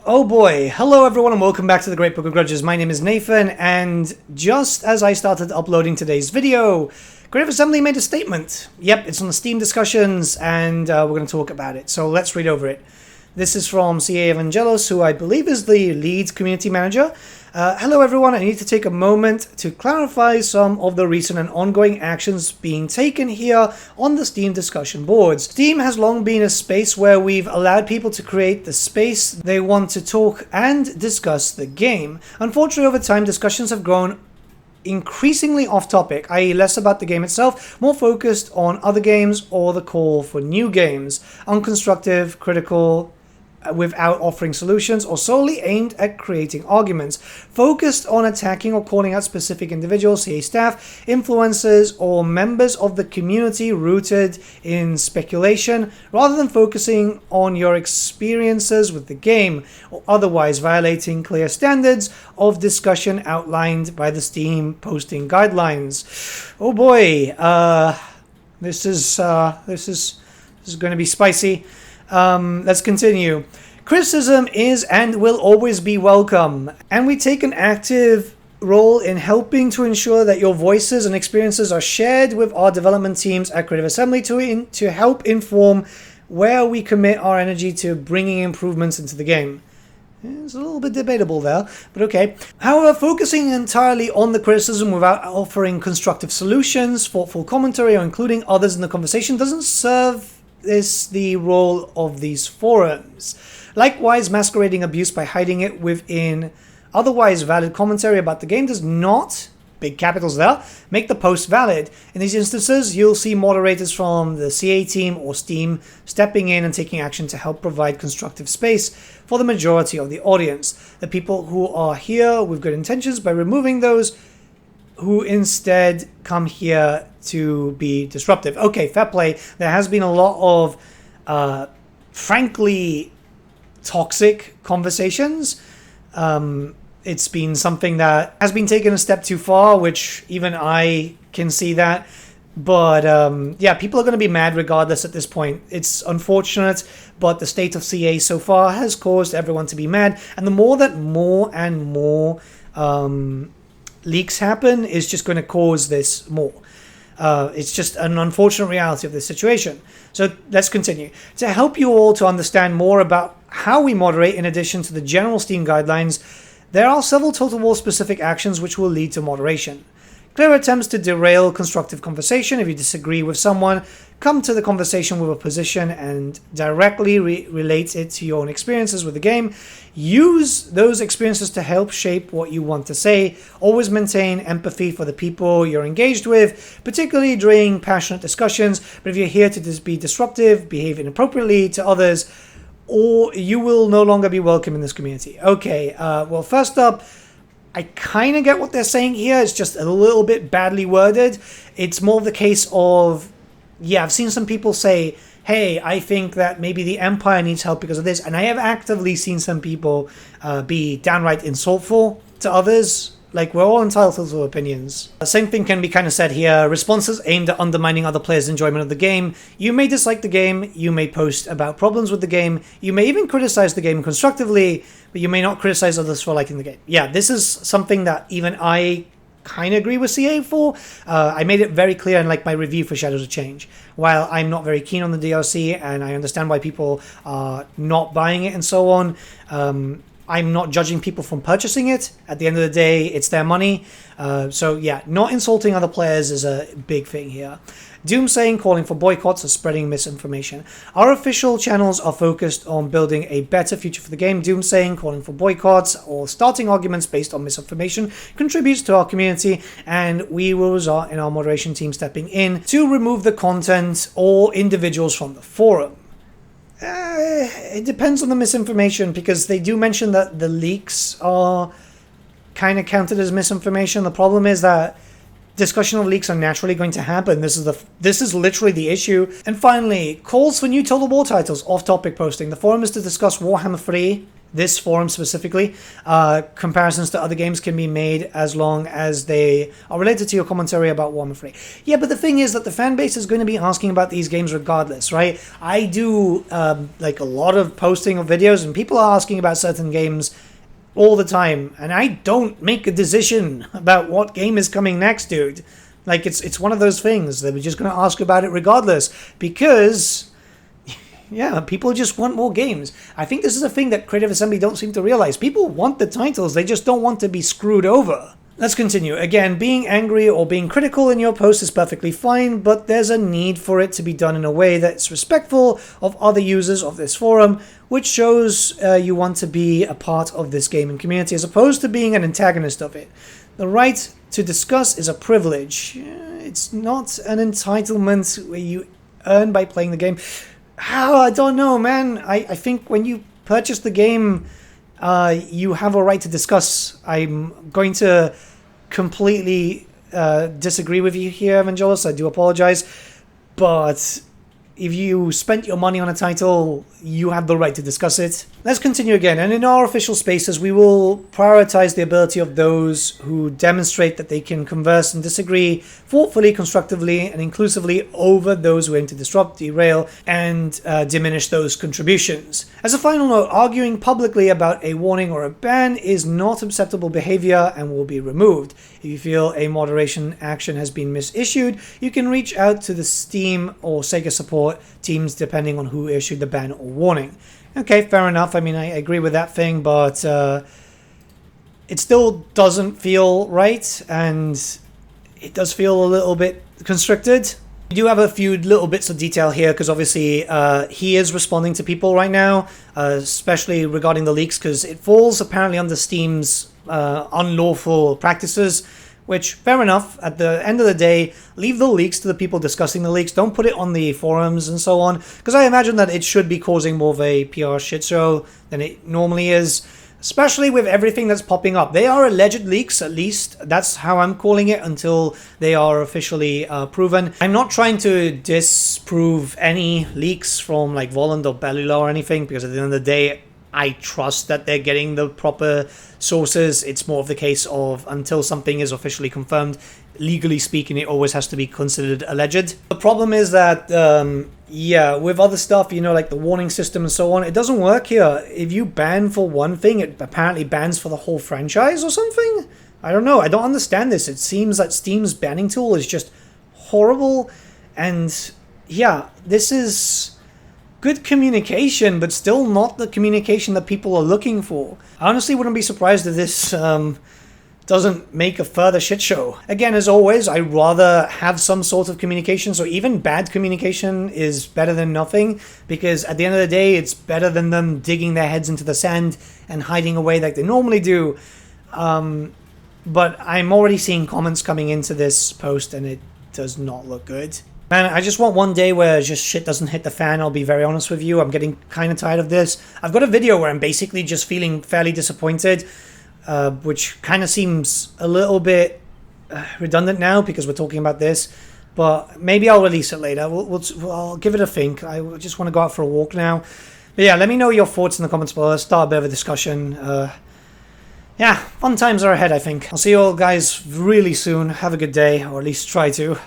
Oh boy, hello everyone and welcome back to the Great Book of Grudges. My name is Nathan, and just as I started uploading today's video, Creative Assembly made a statement. Yep, it's on the Steam discussions, and we're going to talk about it. So let's read over it. This is from CA Evangelos, who I believe is the lead community manager. Hello everyone, I need to take a moment to clarify some of the recent and ongoing actions being taken here on the Steam discussion boards. Steam has long been a space where we've allowed people to create the space they want to talk and discuss the game. Unfortunately, over time, discussions have grown increasingly off topic, i.e. less about the game itself, more focused on other games or the call for new games, unconstructive, critical, without offering solutions, or solely aimed at creating arguments, focused on attacking or calling out specific individuals, CA staff, influencers, or members of the community, rooted in speculation, rather than focusing on your experiences with the game, or otherwise violating clear standards of discussion outlined by the Steam posting guidelines. Oh boy, this is going to be spicy. Let's continue. Criticism is and will always be welcome, and we take an active role in helping to ensure that your voices and experiences are shared with our development teams at Creative Assembly to help inform where we commit our energy to bringing improvements into the game. It's a little bit debatable there, but okay. However, focusing entirely on the criticism without offering constructive solutions, thoughtful commentary, or including others in the conversation doesn't serve the role of these forums. Likewise, masquerading abuse by hiding it within otherwise valid commentary about the game does not, big capitals there, make the post valid. In these instances, you'll see moderators from the CA team or Steam stepping in and taking action to help provide constructive space for the majority of the audience, the people who are here with good intentions, by removing those who instead come here to be disruptive. Okay, fair play. There has been a lot of, frankly, toxic conversations. It's been something that has been taken a step too far, which even I can see that. But yeah, people are going to be mad regardless at this point. It's unfortunate, but the state of CA so far has caused everyone to be mad. And the more that more and more leaks happen is just going to cause this more. It's just an unfortunate reality of this situation. So let's continue. To help you all to understand more about how we moderate, in addition to the general Steam guidelines, there are several Total War specific actions which will lead to moderation. Clear attempts to derail constructive conversation. If you disagree with someone, come to the conversation with a position and directly relate it to your own experiences with the game. Use those experiences to help shape what you want to say. Always maintain empathy for the people you're engaged with, particularly during passionate discussions. But if you're here to be disruptive, behave inappropriately to others, or you will no longer be welcome in this community. Okay, well, first up, I kind of get what they're saying here. It's just a little bit badly worded. It's more of the case of, yeah, I've seen some people say, hey, I think that maybe the Empire needs help because of this. And I have actively seen some people be downright insultful to others. Like, we're all entitled to opinions. The same thing can be kind of said here. Responses aimed at undermining other players' enjoyment of the game. You may dislike the game. You may post about problems with the game. You may even criticize the game constructively, but you may not criticize others for liking the game. Yeah, this is something that even I kind of agree with CA for. I made it very clear in like my review for Shadows of Change. While I'm not very keen on the DLC and I understand why people are not buying it and so on, I'm not judging people from purchasing it. At the end of the day, it's their money. So yeah, not insulting other players is a big thing here. Doomsaying, calling for boycotts, or spreading misinformation. Our official channels are focused on building a better future for the game. Doomsaying, calling for boycotts, or starting arguments based on misinformation contributes to our community, and we will result in our moderation team stepping in to remove the content or individuals from the forum. It depends on the misinformation, because they do mention that the leaks are kind of counted as misinformation. The problem is that discussion of leaks are naturally going to happen. This is literally the issue. And finally, calls for new Total War titles. Off-topic posting. The forum is to discuss Warhammer 3. this forum specifically. Comparisons to other games can be made as long as they are related to your commentary about Warhammer 3. Yeah, but the thing is that the fan base is going to be asking about these games regardless, right? I do like a lot of posting of videos, and people are asking about certain games all the time, and I don't make a decision about what game is coming next, dude. Like, it's one of those things that we're just going to ask about it regardless, because yeah, people just want more games. I think this is a thing that Creative Assembly don't seem to realize. People want the titles, they just don't want to be screwed over. Let's continue. Again, being angry or being critical in your post is perfectly fine, but there's a need for it to be done in a way that's respectful of other users of this forum, which shows you want to be a part of this gaming community as opposed to being an antagonist of it. The right to discuss is a privilege. It's not an entitlement where you earn by playing the game. I don't know, man. I think when you purchase the game, you have a right to discuss. I'm going to completely disagree with you here, Evangelos. I do apologize. But if you spent your money on a title, you have the right to discuss it. Let's continue again. And in our official spaces, we will prioritize the ability of those who demonstrate that they can converse and disagree thoughtfully, constructively, and inclusively over those who aim to disrupt, derail, and diminish those contributions. As a final note, arguing publicly about a warning or a ban is not acceptable behavior and will be removed. If you feel a moderation action has been misissued, you can reach out to the Steam or Sega support teams depending on who issued the ban or warning. Okay, fair enough. I mean, I agree with that thing, but it still doesn't feel right, and it does feel a little bit constricted. We do have a few little bits of detail here, because obviously he is responding to people right now, especially regarding the leaks, because it falls apparently under Steam's unlawful practices, which, fair enough. At the end of the day, leave the leaks to the people discussing the leaks. Don't put it on the forums and so on, because I imagine that it should be causing more of a PR shit show than it normally is, especially with everything that's popping up. They are alleged leaks, at least. That's how I'm calling it until they are officially proven. I'm not trying to disprove any leaks from like Voland or Belula or anything, because at the end of the day, I trust that they're getting the proper sources. It's more of the case of until something is officially confirmed, legally speaking, it always has to be considered alleged. The problem is that, yeah, with other stuff, you know, like the warning system and so on, it doesn't work here. If you ban for one thing, it apparently bans for the whole franchise or something? I don't know. I don't understand this. It seems that Steam's banning tool is just horrible. And yeah, this is good communication, but still not the communication that people are looking for. I honestly wouldn't be surprised if this doesn't make a further shit show. Again, as always, I'd rather have some sort of communication, so even bad communication is better than nothing, because at the end of the day, it's better than them digging their heads into the sand and hiding away like they normally do. But I'm already seeing comments coming into this post, and it does not look good. Man, I just want one day where just shit doesn't hit the fan, I'll be very honest with you. I'm getting kind of tired of this. I've got a video where I'm basically just feeling fairly disappointed, which kind of seems a little bit redundant now because we're talking about this. But maybe I'll release it later. I'll give it a think. I just want to go out for a walk now. But yeah, let me know your thoughts in the comments below. Let's start a bit of a discussion. Yeah, fun times are ahead, I think. I'll see you all guys really soon. Have a good day, or at least try to.